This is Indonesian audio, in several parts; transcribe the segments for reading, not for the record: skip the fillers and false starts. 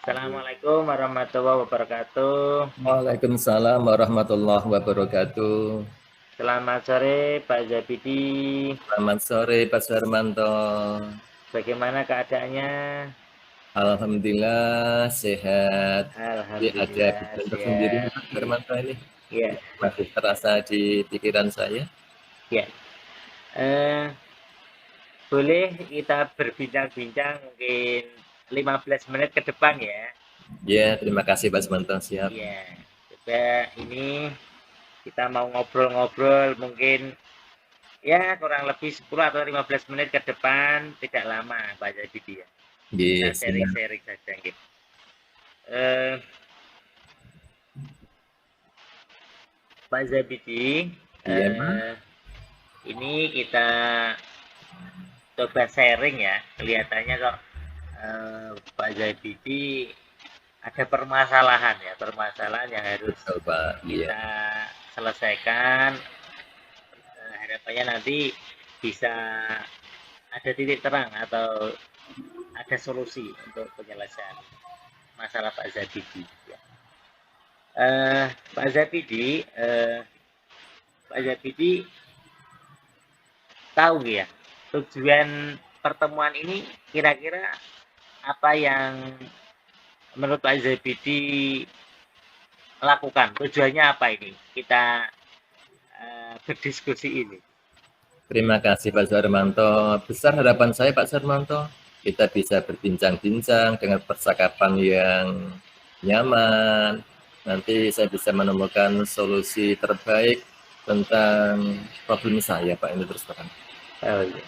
Assalamualaikum warahmatullahi wabarakatuh. Waalaikumsalam warahmatullahi wabarakatuh. Selamat sore Pak Zabidi. Selamat sore Pak Sarmanto. Bagaimana keadaannya? Alhamdulillah sehat. Jadi ada Alhamdulillah beban tersendiri sehat. Pak Sarmanto ini. Ya, Masih terasa di pikiran saya. ya. Eh, Boleh kita berbincang-bincang mungkin 15 menit ke depan ya. Ya, terima kasih Pak Sarmanto. Siap. Ya, coba ini kita mau ngobrol-ngobrol mungkin ya kurang lebih 10 atau 15 menit ke depan, tidak lama Pak Zabidi ya. Kita Yes, siap. sharing-sharing saja gitu. Eh, Pak Zabidi, Iya, Pak. ini kita coba sharing ya. Kelihatannya kok Pak Zabidi ada permasalahan ya, permasalahan yang harus Betul, Pak. Iya. kita selesaikan. Harapannya nanti bisa ada titik terang atau ada solusi untuk penyelesaian masalah Pak Zabidi. Ya. Pak Zabidi, Pak Zabidi tahu ya tujuan pertemuan ini kira-kira apa yang menurut Pak Zabidi lakukan? Tujuannya apa ini? Kita berdiskusi ini. Terima kasih Pak Sarmanto. Besar harapan saya Pak Sarmanto, kita bisa berbincang-bincang dengan percakapan yang nyaman. Nanti saya bisa menemukan solusi terbaik tentang problem saya Pak, ini terus terang. Oh, iya.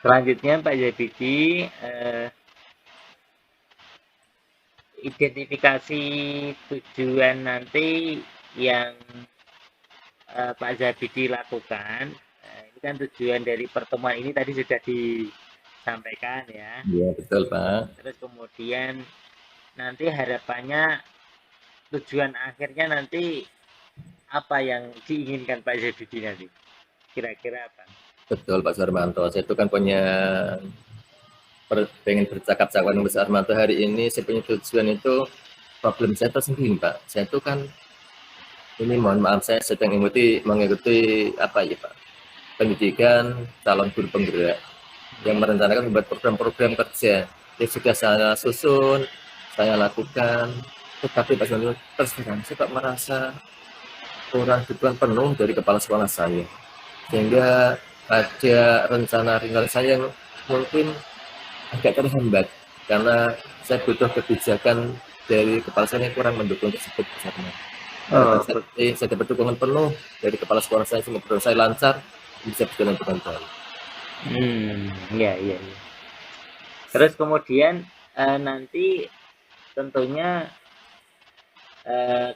Selanjutnya Pak Zabidi identifikasi tujuan nanti yang Pak Zabidi lakukan. Ini kan tujuan dari pertemuan ini tadi sudah disampaikan ya. Iya betul Pak. Terus kemudian nanti harapannya tujuan akhirnya nanti apa yang diinginkan Pak Zabidi nanti? Kira-kira apa? Betul Pak Sarmanto, saya itu kan punya pengen bercakap-cakap dengan Pak Sarmanto hari ini. Saya punya tujuan itu problem saya tersendiri Pak. Saya itu kan ini mohon maaf saya sedang mengikuti apa ya Pak, pendidikan calon guru penggerak yang merencanakan membuat program-program kerja yang sudah saya susun, saya lakukan, tetapi Pak Sarmanto terus terang saya tak merasa kurang dukungan penuh dari kepala sekolah saya, sehingga ada rencana saya yang mungkin agak terhambat karena saya butuh kebijakan dari kepala saya yang kurang mendukung tersebut. Harapan saya dapat dukungan penuh dari kepala sekolah saya, semoga saya lancar bisa berjalan dengan baik. Iya, iya, iya. Terus kemudian nanti tentunya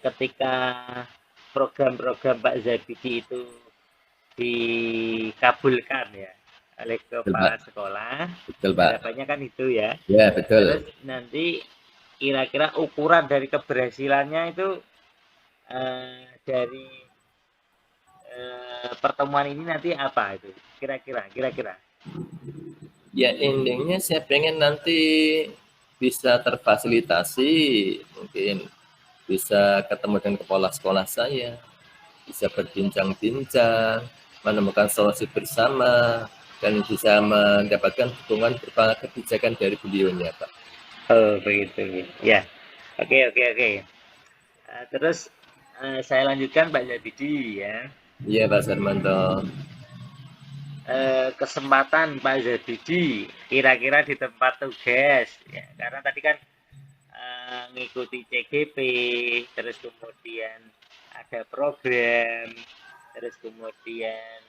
ketika program-program Pak Zabidi itu dikabulkan ya oleh Betul Pak. kepala sekolah, Betul Pak. harapannya kan itu ya. Ya betul. Terus nanti kira-kira ukuran dari keberhasilannya itu dari pertemuan ini nanti apa itu? Kira-kira. Ya endingnya saya pengen nanti bisa terfasilitasi, mungkin bisa ketemu dengan kepala sekolah saya, bisa berbincang-bincang, menemukan solusi bersama, dan bisa mendapatkan dukungan berupa kebijakan dari beliaunya Pak. Oh begitu ya. Oke. Terus saya lanjutkan Pak Zabidi ya. Iya Pak Sarmanto. Kesempatan Pak Zabidi kira-kira di tempat tugas ya, karena tadi kan ngikuti CGP, terus kemudian ada program, terus kemudian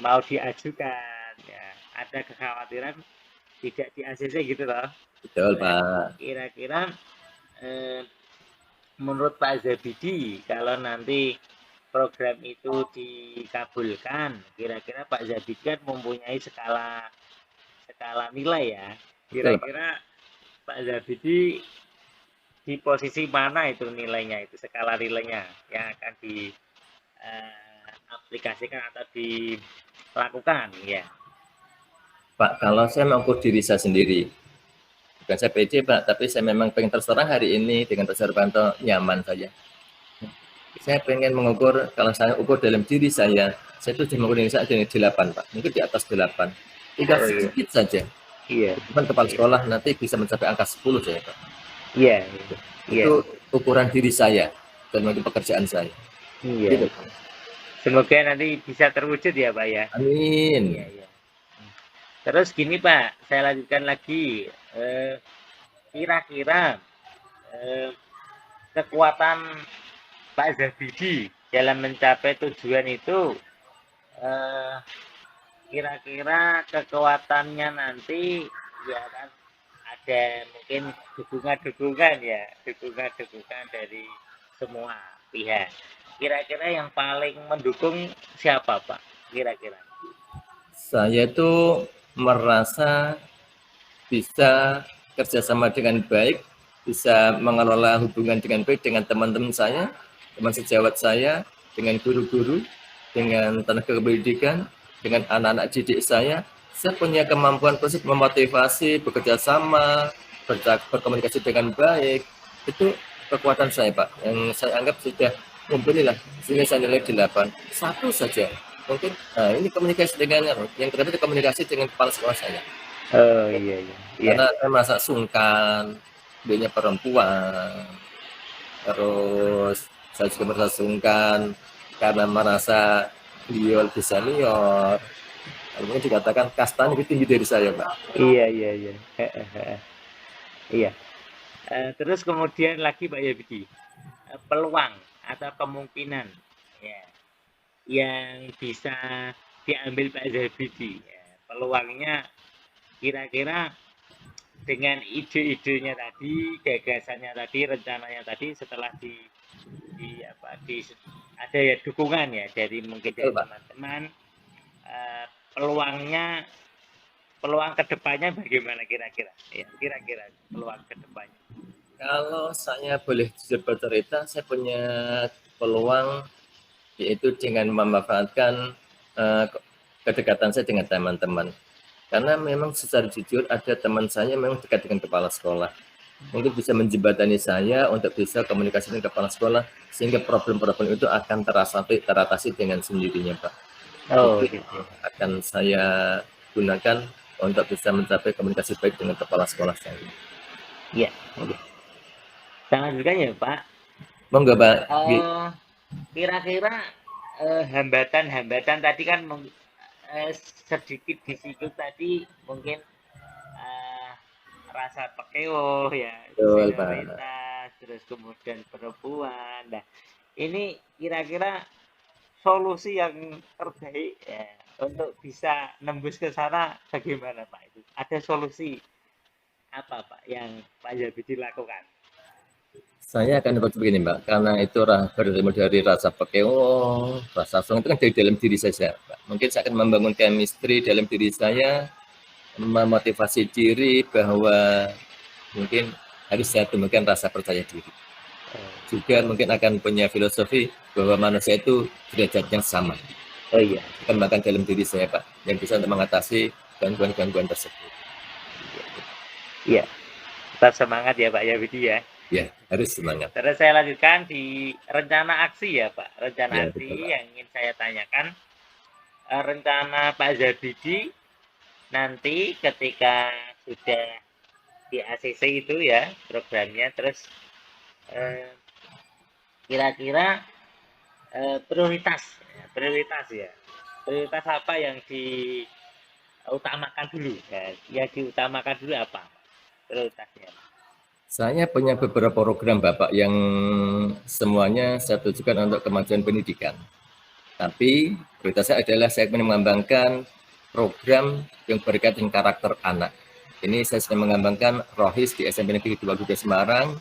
mau diajukan ya, ada kekhawatiran tidak di ACC gitu loh. Betul Pak. Kira-kira menurut Pak Zabidi kalau nanti program itu dikabulkan, kira-kira Pak Zabidi kan mempunyai skala nilai ya. Kira-kira Pak Zabidi di posisi mana itu nilainya, itu skala nilainya yang akan diaplikasikan atau dilakukan ya. Pak, kalau saya mengukur diri saya sendiri, Bukan saya pede Pak, tapi saya memang pengen terserang hari ini dengan Pak Sarwanto nyaman saja. Saya pengen mengukur, kalau saya ukur dalam diri saya itu sudah mengukur diri saya dengan 8 Pak, mungkin di atas 8. Tinggal Oh iya. sedikit saja. Iya. Cuman kepala Iya. sekolah nanti bisa mencapai angka 10 saya Pak. Iya. Iya. Itu ukuran diri saya dan untuk pekerjaan saya. Iya. Gitu. Semoga nanti bisa terwujud ya Pak ya. Amin. Iya, iya. Terus gini Pak, saya lanjutkan lagi. Kira-kira kekuatan Pak Zabidi dalam mencapai tujuan itu kira-kira kekuatannya nanti ya kan ada mungkin dukungan-dukungan ya, dukungan-dukungan dari semua pihak. Kira-kira yang paling mendukung siapa Pak? Kira-kira? Saya itu merasa bisa kerjasama dengan baik, bisa mengelola hubungan dengan baik dengan teman-teman saya, teman sejawat saya, dengan guru-guru, dengan tenaga pendidikan, dengan anak-anak didik saya. Saya punya kemampuan prinsip memotivasi, bekerja sama, berkomunikasi dengan baik. Itu kekuatan saya Pak, yang saya anggap sudah mumpuni lah, sehingga saya nilai 8. Satu saja, mungkin ini komunikasi dengan yang kedua itu komunikasi dengan kepala sekolah saya. Oh iya iya. Karena saya merasa sungkan, dia perempuan, terus saya juga merasa sungkan karena merasa beliau lebih senior. Mungkin dikatakan kastanya lebih tinggi dari saya, Pak. Iya iya iya. Iya. Terus kemudian lagi Pak Yabidi, peluang atau kemungkinan ya yang bisa diambil Pak Zabidi ya, peluangnya kira-kira dengan ide-idenya tadi, gagasannya tadi, rencananya tadi setelah ada ya dukungan ya dari mungkin dari teman-teman, peluang kedepannya bagaimana kira-kira? Ya, kira-kira peluang kedepannya. Kalau saya boleh jujur bercerita, saya punya peluang yaitu dengan memanfaatkan kedekatan saya dengan teman-teman. Karena memang secara jujur ada teman saya memang dekat dengan kepala sekolah. Mungkin bisa menjembatani saya untuk bisa komunikasi dengan kepala sekolah sehingga problem-problem itu akan teratasi dengan sendirinya, Pak. Oh, itu gitu. akan saya gunakan untuk bisa mencapai komunikasi baik dengan kepala sekolah saya. Iya. Saya lanjutkan ya, Pak. Monggo, Pak. Kira-kira hambatan-hambatan tadi kan sedikit disinggung tadi mungkin rasa pekeo ya, senioritas, terus kemudian perempuan. Nah, ini kira-kira solusi yang terbaik ya, untuk bisa nembus ke sana bagaimana Pak itu? Ada solusi apa Pak yang Pak Zabidi lakukan? Saya akan dapat begini Mbak, karena itu bertemu dari rasa pekeo, rasa senang itu kan dari dalam diri saya Pak. Mungkin saya akan membangun chemistry dalam diri saya, memotivasi diri bahwa mungkin harus saya temukan rasa percaya diri. Juga mungkin akan punya filosofi bahwa manusia itu derajatnya sama. Oh iya. Kembangkan dalam diri saya Pak, yang bisa untuk mengatasi gangguan-gangguan tersebut. Iya, tetap semangat ya Pak Yabidi ya. Ya, harus semangat. Terus saya lanjutkan di rencana aksi ya Pak. Rencana aksi betul, yang ingin saya tanyakan, rencana Pak Zabidi nanti ketika sudah di ACC itu ya programnya, terus kira-kira prioritas apa yang diutamakan dulu ya, yang diutamakan dulu apa prioritasnya? Saya punya beberapa program Bapak yang semuanya saya tujukan untuk kemajuan pendidikan. Tapi prioritas saya adalah saya ingin mengembangkan program yang berkaitan dengan karakter anak. Ini saya sedang mengembangkan Rohis di SMP Negeri 22 Semarang.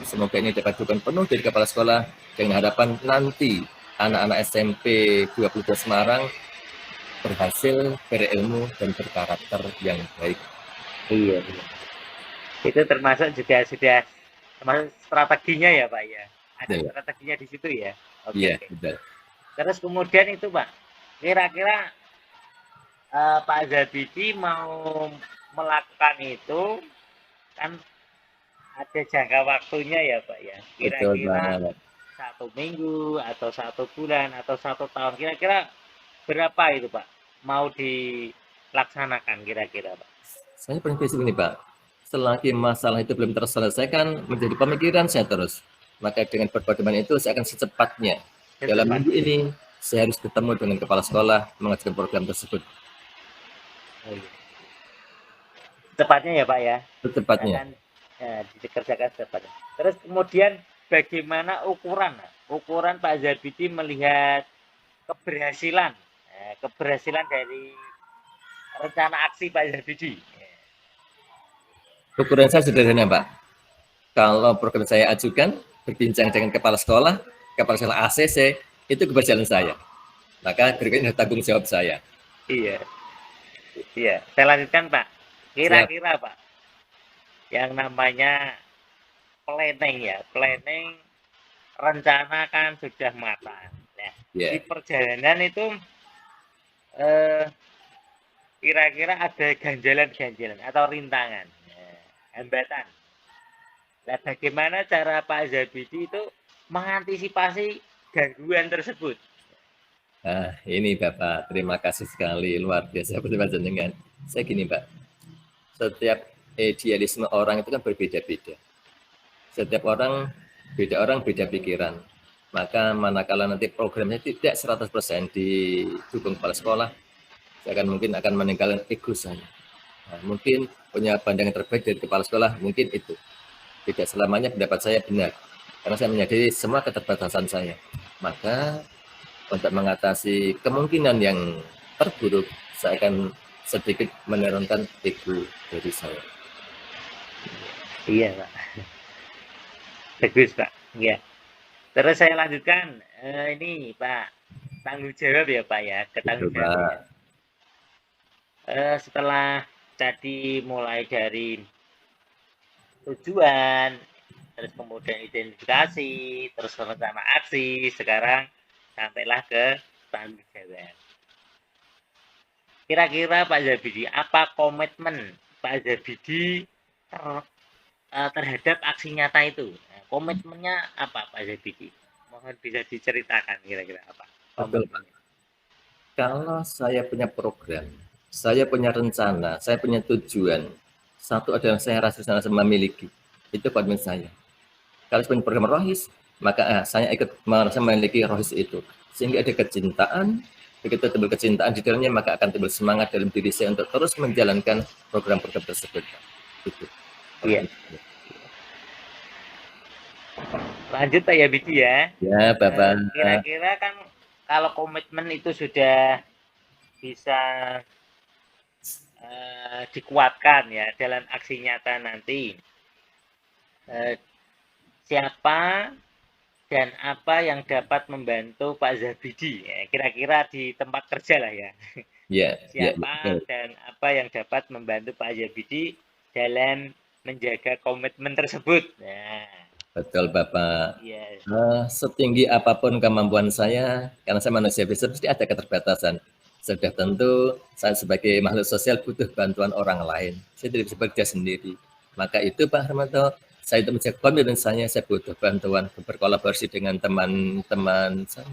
Semoga ini dapat dukungan penuh dari kepala sekolah dengan harapan nanti anak-anak SMP 22 Semarang berhasil berilmu dan berkarakter yang baik. Iya. Itu termasuk juga sudah termasuk strateginya ya Pak ya. Ada ya, strateginya di situ ya. Oke. Iya, betul. Terus kemudian itu Pak, kira-kira Pak Zabidi mau melakukan itu kan ada jangka waktunya ya Pak ya. Betul Kira-kira banget. 1 minggu atau 1 bulan atau 1 tahun. Kira-kira berapa itu Pak? Mau dilaksanakan kira-kira Pak? Saya prinsip ini Pak, selagi masalah itu belum terselesaikan menjadi pemikiran saya terus. Maka dengan perpaduan itu saya akan secepatnya dalam minggu Secepatnya. ini saya harus ketemu dengan kepala sekolah mengajukan program tersebut. Oh, iya. Secepatnya ya Pak ya. Secepatnya. Akan dikerjakan secepatnya. Terus kemudian bagaimana ukuran? Ukuran Pak Zabidi melihat keberhasilan, keberhasilan dari rencana aksi Pak Zabidi. Ukuran saya sederhana Pak. Kalau program saya ajukan, berbincang dengan kepala sekolah ACC, itu keberhasilan saya. Maka berikutnya tanggung jawab saya. Iya, iya. Saya lanjutkan Pak. Siap. Kira-kira Pak, yang namanya planning ya, planning rencana kan sudah matang. Nah, di Ya. perjalanan itu eh, kira-kira ada ganjalan-ganjalan atau rintangan, hambatan. Nah, bagaimana cara Pak Zabidi itu mengantisipasi gangguan tersebut? Nah, ini Bapak, terima kasih sekali, luar biasa bersama jenengan. Saya gini Pak, setiap idealisme orang itu kan berbeda-beda. Setiap orang, beda pikiran. Maka manakala nanti programnya tidak 100% didukung kepala sekolah, saya akan meninggalkan ego saya. Nah, mungkin punya pandangan terbaik dari kepala sekolah, mungkin itu. Tidak selamanya pendapat saya benar, karena saya menyadari semua keterbatasan saya. Maka untuk mengatasi kemungkinan yang terburuk, saya akan sedikit menurunkan ego dari saya. Iya Pak, bagus Pak. Iya. Terus saya lanjutkan, ini Pak, tanggung jawab ya Pak ya, ke Itu tanggung jawab ya. Pak. Setelah tadi mulai dari tujuan, terus kemudian identifikasi, terus rencana aksi, sekarang sampailah ke tanggung jawab. Kira-kira Pak Zabidi, apa komitmen Pak Zabidi terhadap aksi nyata itu? Nah, komitmennya apa Pak Zabidi? Mohon bisa diceritakan kira-kira apa Betul Pak. komitmennya. Kalau saya punya program, saya punya rencana, saya punya tujuan. Satu adalah saya rasa saya memiliki. Itu komitmen saya. Kalau punya program rohis, maka saya ikut merasa memiliki rohis itu. Sehingga ada kecintaan, begitu timbul kecintaan di dalamnya, maka akan timbul semangat dalam diri saya untuk terus menjalankan program-program tersebut. Itu. Iya. Lanjut Pak Yabidi ya. Ya, Bapak. Kira-kira kan kalau komitmen itu sudah bisa dikuatkan ya dalam aksi nyata nanti. Siapa dan apa yang dapat membantu Pak Zabidi? Ya, kira-kira di tempat kerja lah ya. Ya, Siapa ya, dan apa yang dapat membantu Pak Zabidi dalam menjaga komitmen tersebut? Nah, betul Bapak. ya. Setinggi apapun kemampuan saya, karena saya manusia biasa, pasti ada keterbatasan. Sudah tentu saya sebagai makhluk sosial butuh bantuan orang lain. Saya tidak bisa bekerja sendiri. Maka itu Pak Hermanto, saya itu menjaga komitmen saya butuh bantuan berkolaborasi dengan teman-teman saya,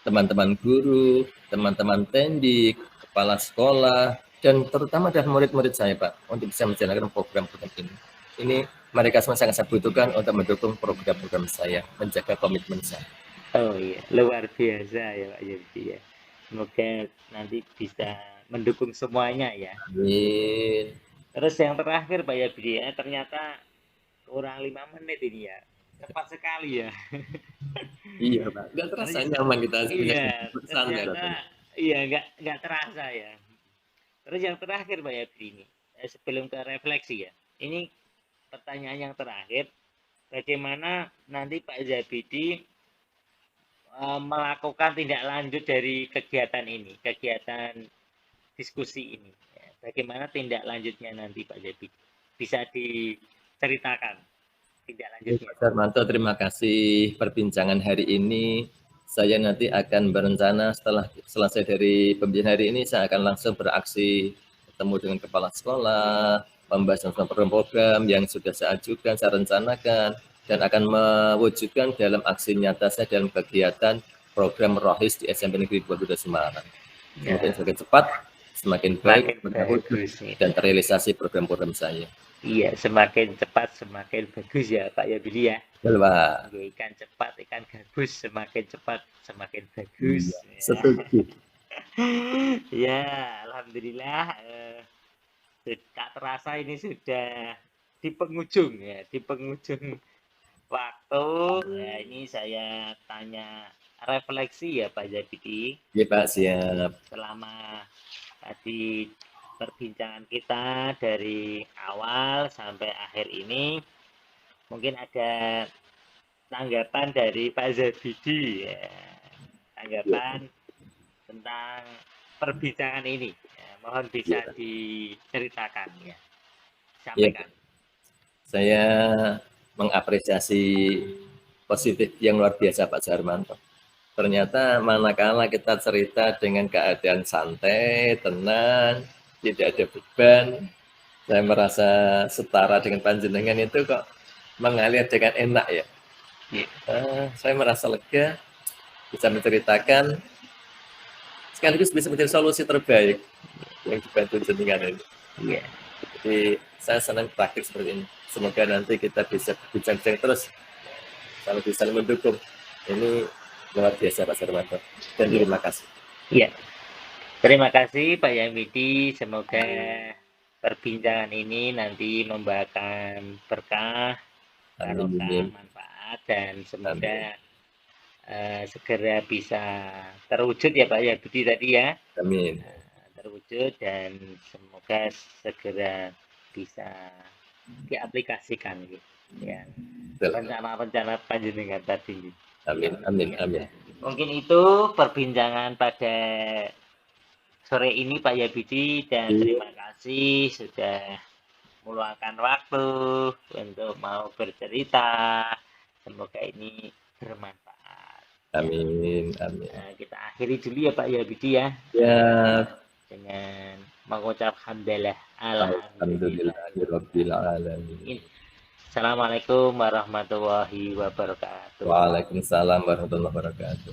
teman-teman guru, teman-teman tendik, kepala sekolah, dan terutama dari murid-murid saya Pak, untuk bisa menjalankan program-program ini. Ini mereka semua sangat saya butuhkan untuk mendukung program-program saya, menjaga komitmen saya. Oh iya, luar biasa ya Pak Yudi ya. Semoga nanti bisa mendukung semuanya ya. Amin. Terus yang terakhir Pak Yudi ya, ternyata kurang 5 menit ini ya. Cepat sekali ya. Iya Pak, nggak terasa nyaman kita punya Iya, bersantai ternyata rasanya. iya nggak terasa ya. Terus yang terakhir Pak Yudi ini, sebelum ke refleksi ya. Ini pertanyaan yang terakhir, bagaimana nanti Pak Zabidi melakukan tindak lanjut dari kegiatan ini, kegiatan diskusi ini. Ya, bagaimana tindak lanjutnya nanti Pak Zabidi? Bisa diceritakan tindak lanjutnya. Pak Darmanto, terima kasih perbincangan hari ini. Saya nanti akan berencana setelah selesai dari pembicaraan hari ini, saya akan langsung beraksi, ketemu dengan kepala sekolah, membahas tentang program-program yang sudah saya ajukan, saya rencanakan, dan akan mewujudkan dalam aksi nyata saya dalam kegiatan program Rohis di SMP Negeri 22 Semarang. Semoga semakin cepat, semakin baik, bagus ya. dan terrealisasi program-program saya. Iya, semakin cepat semakin bagus ya Pak ya Budi ya. Betul, Pak. Ikan cepat, ikan gabus, semakin cepat semakin bagus. Iya, setuju. Ya, alhamdulillah. Tak terasa ini sudah di penghujung ya, di penghujung waktu. Ya, ini saya tanya refleksi ya Pak Zabidi. Iya Pak, siap. Selama tadi perbincangan kita dari awal sampai akhir ini, mungkin ada tanggapan dari Pak Zabidi ya. Tanggapan tentang perbincangan ini ya, mohon bisa diceritakan ya, sampaikan. Saya mengapresiasi positif yang luar biasa Pak Jarmanto. Ternyata manakala kita cerita dengan keadaan santai, tenang, tidak ada beban, saya merasa setara dengan panjenengan itu kok mengalir dengan enak ya. Saya merasa lega, bisa menceritakan, sekaligus bisa menjadi solusi terbaik yang dibantu jenengan ini. Iya. Jadi saya senang praktik seperti ini. Semoga nanti kita bisa bincang-bincang terus, kalau bisa mendukung. Ini luar biasa Pak Jarmanto. Dan terima kasih. Iya. Terima kasih Pak Yamidi. Semoga perbincangan ini nanti membawakan berkah, barokah, manfaat, dan semoga segera bisa terwujud ya Pak Yamidi tadi ya. Amin. Terwujud dan semoga segera bisa diaplikasikan gitu ya, rencana-rencana panjenengan tadi. Amin, amin, amin. Mungkin itu perbincangan pada sore ini Pak Yabidi, dan terima kasih sudah meluangkan waktu untuk mau bercerita. Semoga ini bermanfaat. Amin, amin. Nah, kita akhiri dulu ya Pak Yabidi ya. Ya. Dengan mengucap hamdalah. Alhamdulillahirabbil alamin. Assalamualaikum warahmatullahi wabarakatuh. Waalaikumsalam warahmatullahi wabarakatuh.